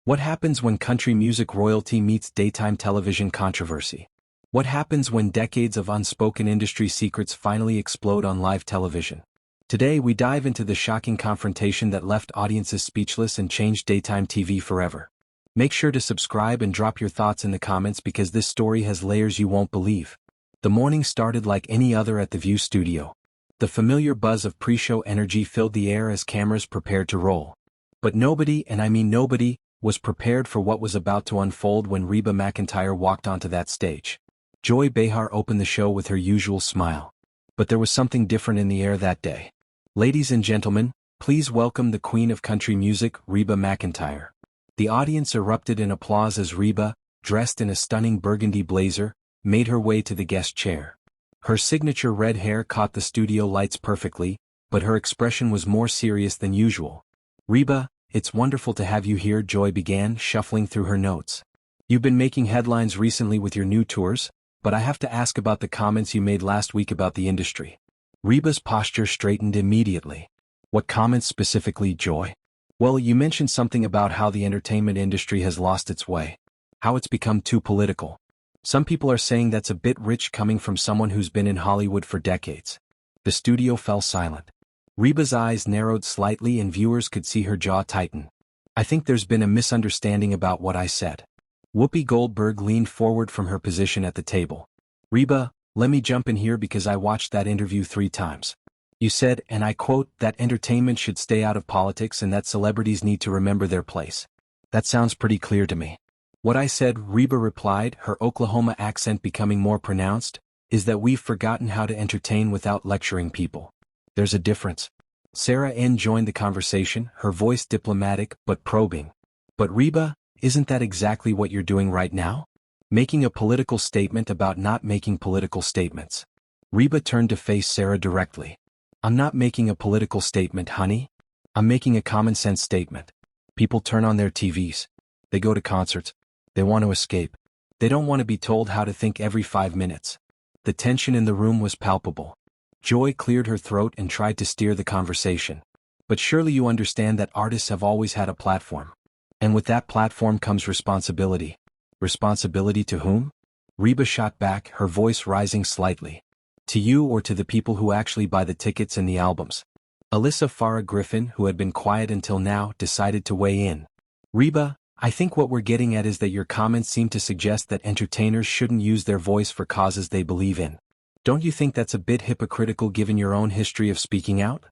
What happens when country music royalty meets daytime television controversy? What happens when decades of unspoken industry secrets finally explode on live television? Today we dive into the shocking confrontation that left audiences speechless and changed daytime TV forever. Make sure to subscribe and drop your thoughts in the comments because this story has layers you won't believe. The morning started like any other at the View studio. The familiar buzz of pre-show energy filled the air as cameras prepared to roll. But nobody, and I mean nobody, was prepared for what was about to unfold when Reba McEntire walked onto that stage. Joy Behar opened the show with her usual smile. But there was something different in the air that day. Ladies and gentlemen, please welcome the queen of country music, Reba McEntire. The audience erupted in applause as Reba, dressed in a stunning burgundy blazer, made her way to the guest chair. Her signature red hair caught the studio lights perfectly, but her expression was more serious than usual. "Reba, it's wonderful to have you here," Joy began, shuffling through her notes. "You've been making headlines recently with your new tours, but I have to ask about the comments you made last week about the industry." Reba's posture straightened immediately. "What comments specifically, Joy?" "Well, you mentioned something about how the entertainment industry has lost its way. How it's become too political. Some people are saying that's a bit rich coming from someone who's been in Hollywood for decades." The studio fell silent. Reba's eyes narrowed slightly and viewers could see her jaw tighten. "I think there's been a misunderstanding about what I said." Whoopi Goldberg leaned forward from her position at the table. "Reba, let me jump in here because I watched that interview 3 times. You said, and I quote, that entertainment should stay out of politics and that celebrities need to remember their place. That sounds pretty clear to me." "What I said," Reba replied, her Oklahoma accent becoming more pronounced, "is that we've forgotten how to entertain without lecturing people. There's a difference." Sarah N. joined the conversation, her voice diplomatic but probing. "But Reba, isn't that exactly what you're doing right now? Making a political statement about not making political statements." Reba turned to face Sarah directly. "I'm not making a political statement, honey. I'm making a common-sense statement. People turn on their TVs. They go to concerts. They want to escape. They don't want to be told how to think every 5 minutes." The tension in the room was palpable. Joy cleared her throat and tried to steer the conversation. "But surely you understand that artists have always had a platform. And with that platform comes responsibility." "Responsibility to whom?" Reba shot back, her voice rising slightly. "To you or to the people who actually buy the tickets and the albums?" Alyssa Farah Griffin, who had been quiet until now, decided to weigh in. "Reba, I think what we're getting at is that your comments seem to suggest that entertainers shouldn't use their voice for causes they believe in. Don't you think that's a bit hypocritical given your own history of speaking out?"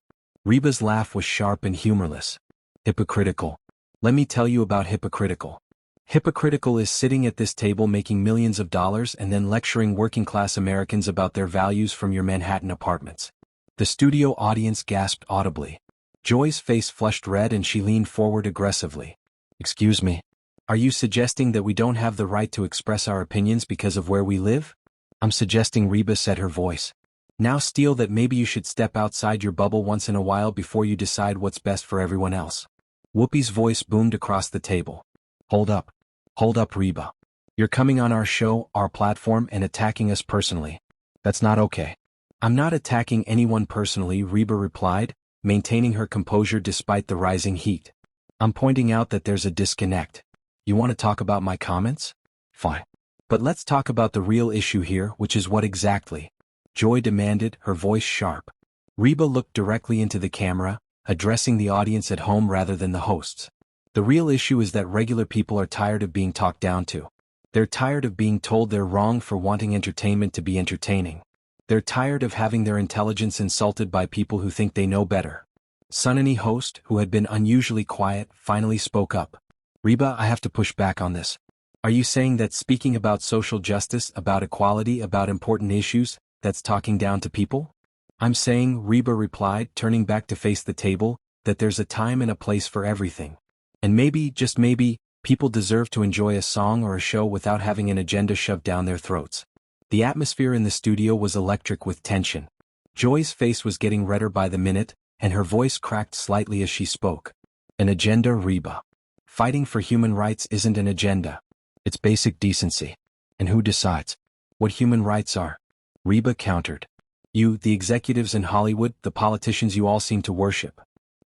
Reba's laugh was sharp and humorless. "Hypocritical? Let me tell you about hypocritical. Hypocritical is sitting at this table making millions of dollars and then lecturing working-class Americans about their values from your Manhattan apartments." The studio audience gasped audibly. Joy's face flushed red and she leaned forward aggressively. "Excuse me. Are you suggesting that we don't have the right to express our opinions because of where we live?" "I'm suggesting," Reba said, her voice. "Now Steele, that maybe you should step outside your bubble once in a while before you decide what's best for everyone else." Whoopi's voice boomed across the table. Hold up, Reba. You're coming on our show, our platform, and attacking us personally. That's not okay." "I'm not attacking anyone personally," Reba replied, maintaining her composure despite the rising heat. "I'm pointing out that there's a disconnect. You want to talk about my comments? Fine. But let's talk about the real issue here, which is what exactly?" Joy demanded, her voice sharp. Reba looked directly into the camera, addressing the audience at home rather than the hosts. "The real issue is that regular people are tired of being talked down to. They're tired of being told they're wrong for wanting entertainment to be entertaining. They're tired of having their intelligence insulted by people who think they know better." Sunny host, who had been unusually quiet, finally spoke up. "Reba, I have to push back on this. Are you saying that speaking about social justice, about equality, about important issues, that's talking down to people?" "I'm saying," Reba replied, turning back to face the table, "that there's a time and a place for everything. And maybe, just maybe, people deserve to enjoy a song or a show without having an agenda shoved down their throats." The atmosphere in the studio was electric with tension. Joy's face was getting redder by the minute, and her voice cracked slightly as she spoke. "An agenda, Reba. Fighting for human rights isn't an agenda. It's basic decency. And who decides what human rights are?" Reba countered. "You, the executives in Hollywood, the politicians you all seem to worship.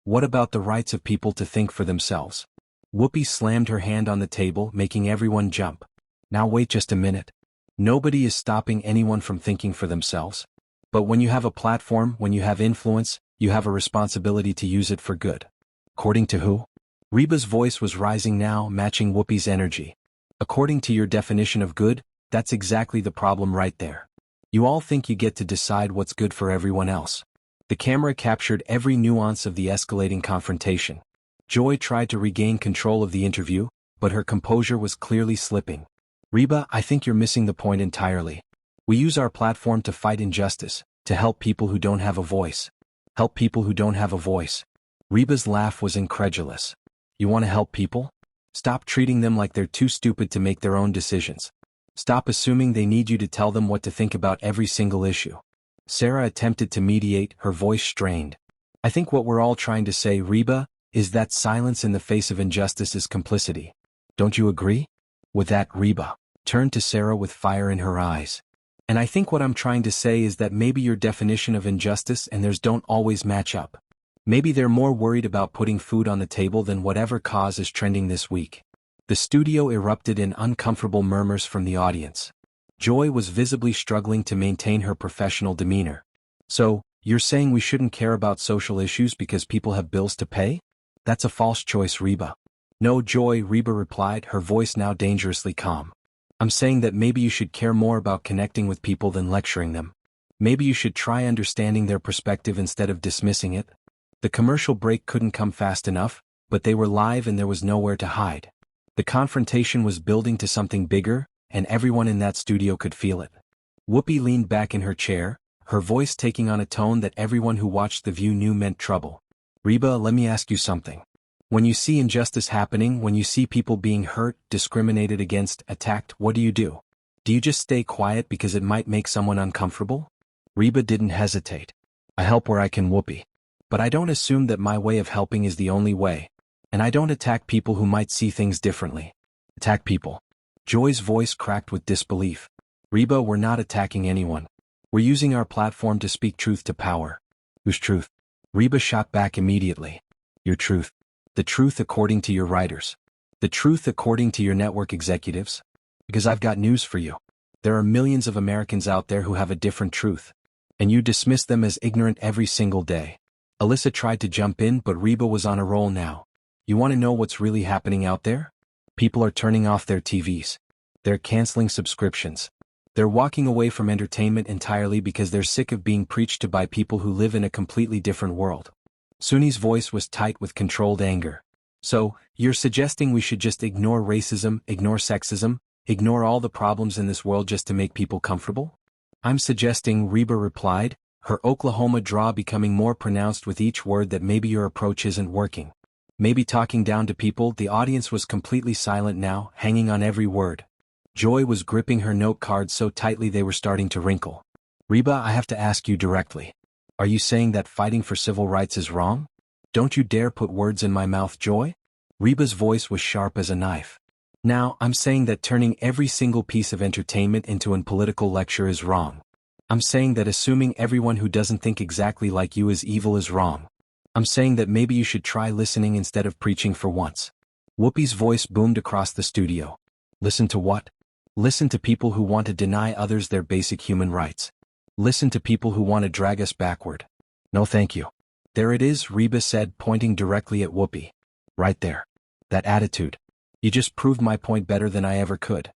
What about the rights of people to think for themselves?" Whoopi slammed her hand on the table, making everyone jump. Now wait just a minute. Nobody is stopping anyone from thinking for themselves. But when you have a platform, when you have influence, you have a responsibility to use it for good. According to who? Reba's voice was rising now, matching Whoopi's energy. According to your definition of good, that's exactly the problem right there. You all think you get to decide what's good for everyone else. The camera captured every nuance of the escalating confrontation. Joy tried to regain control of the interview, but her composure was clearly slipping. Reba, I think you're missing the point entirely. We use our platform to fight injustice, to help people who don't have a voice. Help people who don't have a voice. Reba's laugh was incredulous. You want to help people? Stop treating them like they're too stupid to make their own decisions. Stop assuming they need you to tell them what to think about every single issue. Sarah attempted to mediate, her voice strained. I think what we're all trying to say, Reba, is that silence in the face of injustice is complicity. Don't you agree? With that, Reba turned to Sarah with fire in her eyes. And I think what I'm trying to say is that maybe your definition of injustice and theirs don't always match up. Maybe they're more worried about putting food on the table than whatever cause is trending this week. The studio erupted in uncomfortable murmurs from the audience. Joy was visibly struggling to maintain her professional demeanor. So, you're saying we shouldn't care about social issues because people have bills to pay? That's a false choice, Reba. No, Joy, Reba replied, her voice now dangerously calm. I'm saying that maybe you should care more about connecting with people than lecturing them. Maybe you should try understanding their perspective instead of dismissing it. The commercial break couldn't come fast enough, but they were live and there was nowhere to hide. The confrontation was building to something bigger, and everyone in that studio could feel it. Whoopi leaned back in her chair, her voice taking on a tone that everyone who watched The View knew meant trouble. Reba, let me ask you something. When you see injustice happening, when you see people being hurt, discriminated against, attacked, what do? Do you just stay quiet because it might make someone uncomfortable? Reba didn't hesitate. I help where I can, Whoopi. But I don't assume that my way of helping is the only way. And I don't attack people who might see things differently. Attack people. Joy's voice cracked with disbelief. Reba, we're not attacking anyone. We're using our platform to speak truth to power. Whose truth? Reba shot back immediately. Your truth. The truth according to your writers. The truth according to your network executives. Because I've got news for you. There are millions of Americans out there who have a different truth. And you dismiss them as ignorant every single day. Alyssa tried to jump in, but Reba was on a roll now. You want to know what's really happening out there? People are turning off their TVs. They're canceling subscriptions. They're walking away from entertainment entirely because they're sick of being preached to by people who live in a completely different world. Suni's voice was tight with controlled anger. So, you're suggesting we should just ignore racism, ignore sexism, ignore all the problems in this world just to make people comfortable? I'm suggesting, Reba replied, her Oklahoma drawl becoming more pronounced with each word, that maybe your approach isn't working. Maybe talking down to people. The audience was completely silent now, hanging on every word. Joy was gripping her note cards so tightly they were starting to wrinkle. Reba, I have to ask you directly. Are you saying that fighting for civil rights is wrong? Don't you dare put words in my mouth, Joy. Reba's voice was sharp as a knife. Now, I'm saying that turning every single piece of entertainment into a political lecture is wrong. I'm saying that assuming everyone who doesn't think exactly like you is evil is wrong. I'm saying that maybe you should try listening instead of preaching for once. Whoopi's voice boomed across the studio. Listen to what? Listen to people who want to deny others their basic human rights. Listen to people who want to drag us backward. No thank you. There it is, Reba said, pointing directly at Whoopi. Right there. That attitude. You just proved my point better than I ever could.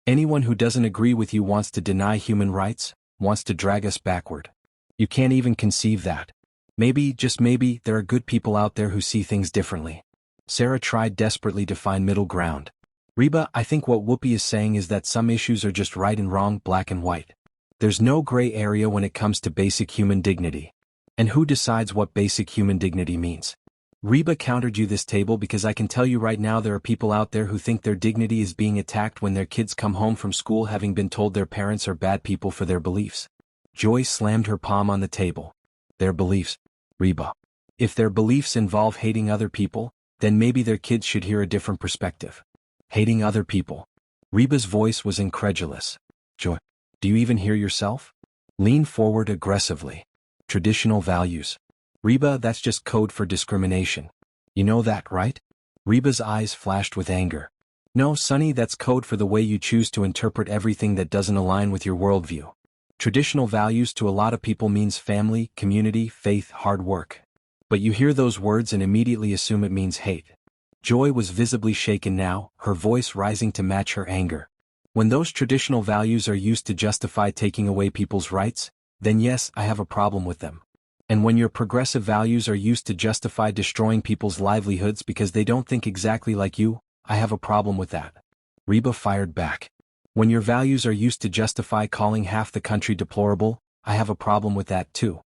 Anyone who doesn't agree with you wants to deny human rights, wants to drag us backward. You can't even conceive that. Maybe, just maybe, there are good people out there who see things differently. Sarah tried desperately to find middle ground. Reba, I think what Whoopi is saying is that some issues are just right and wrong, black and white. There's no gray area when it comes to basic human dignity. And who decides what basic human dignity means? Reba countered you this table because I can tell you right now there are people out there who think their dignity is being attacked when their kids come home from school having been told their parents are bad people for their beliefs. Joy slammed her palm on the table. Their beliefs, Reba. If their beliefs involve hating other people, then maybe their kids should hear a different perspective. Hating other people. Reba's voice was incredulous. Joy, do you even hear yourself? Lean forward aggressively. Traditional values. Reba, that's just code for discrimination. You know that, right? Reba's eyes flashed with anger. No, Sonny, that's code for the way you choose to interpret everything that doesn't align with your worldview. Traditional values to a lot of people means family, community, faith, hard work. But you hear those words and immediately assume it means hate. Joy was visibly shaken now, her voice rising to match her anger. When those traditional values are used to justify taking away people's rights, then yes, I have a problem with them. And when your progressive values are used to justify destroying people's livelihoods because they don't think exactly like you, I have a problem with that. Reba fired back. When your values are used to justify calling half the country deplorable, I have a problem with that too.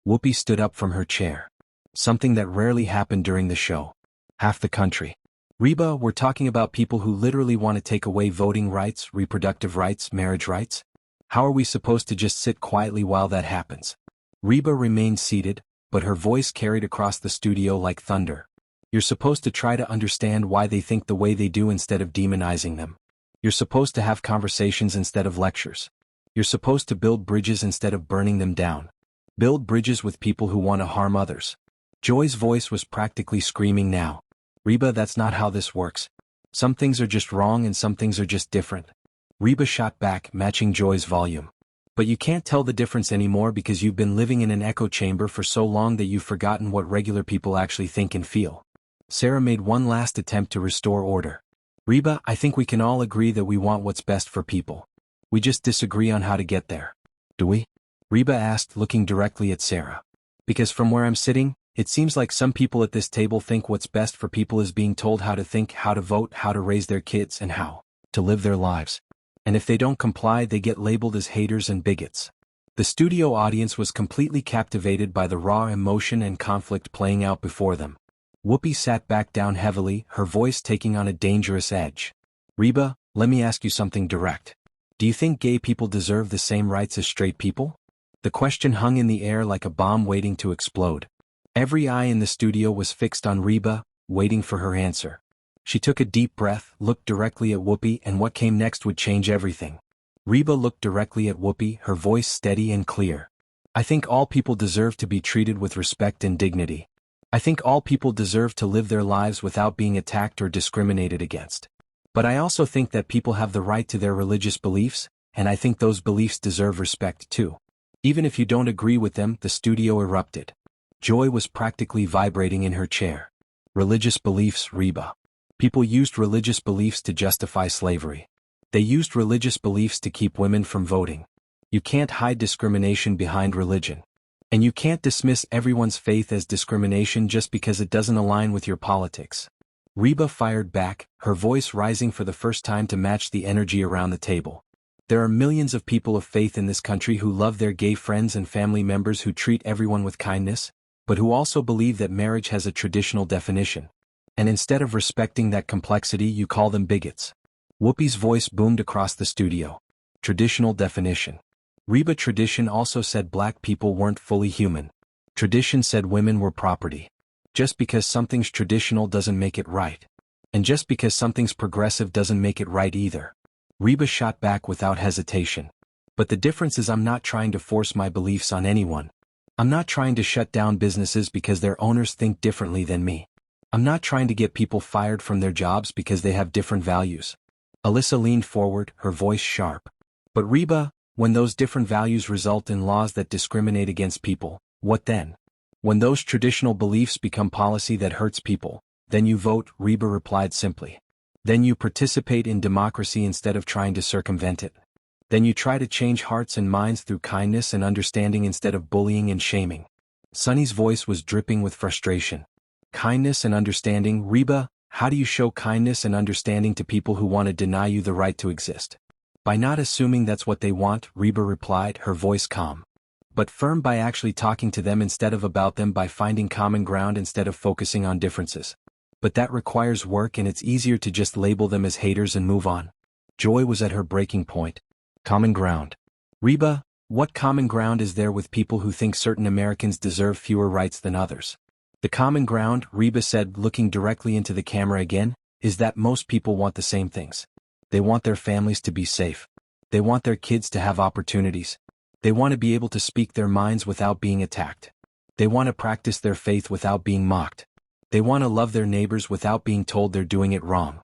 Whoopi stood up from her chair. Something that rarely happened during the show. Half the country. Reba, we're talking about people who literally want to take away voting rights, reproductive rights, marriage rights? How are we supposed to just sit quietly while that happens? Reba remained seated, but her voice carried across the studio like thunder. You're supposed to try to understand why they think the way they do instead of demonizing them. You're supposed to have conversations instead of lectures. You're supposed to build bridges instead of burning them down. Build bridges with people who want to harm others. Joy's voice was practically screaming now. Reba, that's not how this works. Some things are just wrong and some things are just different. Reba shot back, matching Joy's volume. But you can't tell the difference anymore because you've been living in an echo chamber for so long that you've forgotten what regular people actually think and feel. Sarah made one last attempt to restore order. Reba, I think we can all agree that we want what's best for people. We just disagree on how to get there. Do we? Reba asked, looking directly at Sarah. Because from where I'm sitting, it seems like some people at this table think what's best for people is being told how to think, how to vote, how to raise their kids, and how to live their lives. And if they don't comply, they get labeled as haters and bigots. The studio audience was completely captivated by the raw emotion and conflict playing out before them. Whoopi sat back down heavily, her voice taking on a dangerous edge. Reba, let me ask you something direct. Do you think gay people deserve the same rights as straight people? The question hung in the air like a bomb waiting to explode. Every eye in the studio was fixed on Reba, waiting for her answer. She took a deep breath, looked directly at Whoopi, and what came next would change everything. Reba looked directly at Whoopi, her voice steady and clear. I think all people deserve to be treated with respect and dignity. I think all people deserve to live their lives without being attacked or discriminated against. But I also think that people have the right to their religious beliefs, and I think those beliefs deserve respect too. Even if you don't agree with them, the studio erupted. Joy was practically vibrating in her chair. Religious beliefs, Reba. People used religious beliefs to justify slavery. They used religious beliefs to keep women from voting. You can't hide discrimination behind religion. And you can't dismiss everyone's faith as discrimination just because it doesn't align with your politics. Reba fired back, her voice rising for the first time to match the energy around the table. There are millions of people of faith in this country who love their gay friends and family members, who treat everyone with kindness, but who also believe that marriage has a traditional definition. And instead of respecting that complexity, you call them bigots. Whoopi's voice boomed across the studio. Traditional definition. Reba, tradition also said black people weren't fully human. Tradition said women were property. Just because something's traditional doesn't make it right. And just because something's progressive doesn't make it right either. Reba shot back without hesitation. But the difference is, I'm not trying to force my beliefs on anyone. I'm not trying to shut down businesses because their owners think differently than me. I'm not trying to get people fired from their jobs because they have different values. Alyssa leaned forward, her voice sharp. But Reba, when those different values result in laws that discriminate against people, what then? When those traditional beliefs become policy that hurts people, then you vote, Reba replied simply. Then you participate in democracy instead of trying to circumvent it. Then you try to change hearts and minds through kindness and understanding instead of bullying and shaming. Sonny's voice was dripping with frustration. Kindness and understanding, Reba, how do you show kindness and understanding to people who want to deny you the right to exist? By not assuming that's what they want, Reba replied, her voice calm. But firm, by actually talking to them instead of about them, by finding common ground instead of focusing on differences. But that requires work, and it's easier to just label them as haters and move on. Joy was at her breaking point. Common ground. Reba, what common ground is there with people who think certain Americans deserve fewer rights than others? The common ground, Reba said, looking directly into the camera again, is that most people want the same things. They want their families to be safe. They want their kids to have opportunities. They want to be able to speak their minds without being attacked. They want to practice their faith without being mocked. They want to love their neighbors without being told they're doing it wrong.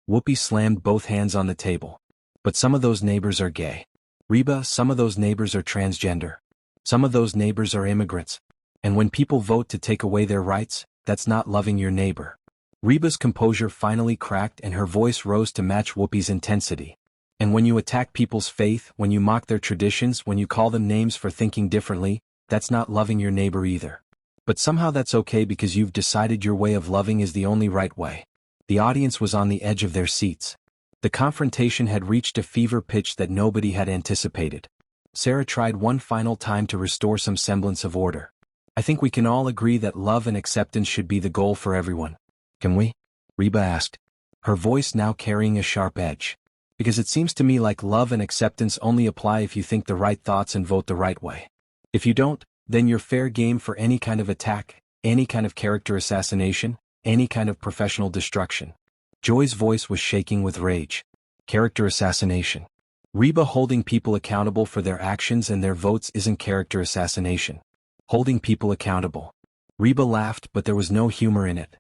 Whoopi slammed both hands on the table. But some of those neighbors are gay. Reba, some of those neighbors are transgender. Some of those neighbors are immigrants. And when people vote to take away their rights, that's not loving your neighbor. Reba's composure finally cracked and her voice rose to match Whoopi's intensity. And when you attack people's faith, when you mock their traditions, when you call them names for thinking differently, that's not loving your neighbor either. But somehow that's okay because you've decided your way of loving is the only right way. The audience was on the edge of their seats. The confrontation had reached a fever pitch that nobody had anticipated. Sarah tried one final time to restore some semblance of order. I think we can all agree that love and acceptance should be the goal for everyone. Can we? Reba asked, her voice now carrying a sharp edge. Because it seems to me like love and acceptance only apply if you think the right thoughts and vote the right way. If you don't, then you're fair game for any kind of attack, any kind of character assassination, any kind of professional destruction. Joy's voice was shaking with rage. Character assassination. Reba, holding people accountable for their actions and their votes isn't character assassination. Holding people accountable. Reba laughed, but there was no humor in it.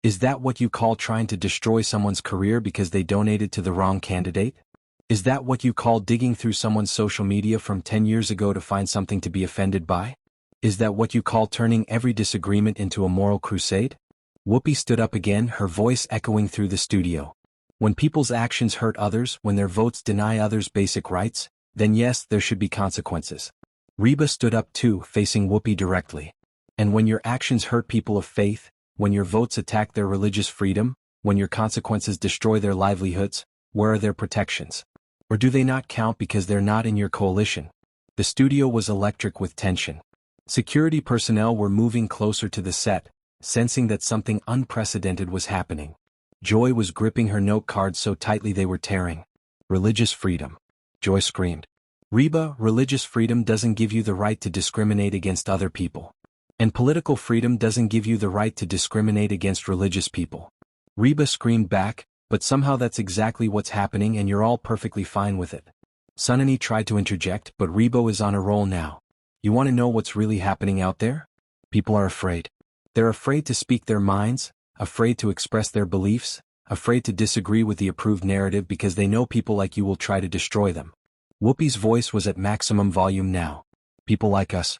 Is that what you call trying to destroy someone's career because they donated to the wrong candidate? Is that what you call digging through someone's social media from 10 years ago to find something to be offended by? Is that what you call turning every disagreement into a moral crusade? Whoopi stood up again, her voice echoing through the studio. When people's actions hurt others, when their votes deny others basic rights, then yes, there should be consequences. Reba stood up too, facing Whoopi directly. And when your actions hurt people of faith, when your votes attack their religious freedom, when your consequences destroy their livelihoods, where are their protections? Or do they not count because they're not in your coalition? The studio was electric with tension. Security personnel were moving closer to the set, sensing that something unprecedented was happening. Joy was gripping her note cards so tightly they were tearing. Religious freedom. Joy screamed. Reba, religious freedom doesn't give you the right to discriminate against other people. And political freedom doesn't give you the right to discriminate against religious people. Reba screamed back, but somehow that's exactly what's happening and you're all perfectly fine with it. Sunani tried to interject, but Reba is on a roll now. You want to know what's really happening out there? People are afraid. They're afraid to speak their minds, afraid to express their beliefs, afraid to disagree with the approved narrative because they know people like you will try to destroy them. Whoopi's voice was at maximum volume now. People like us,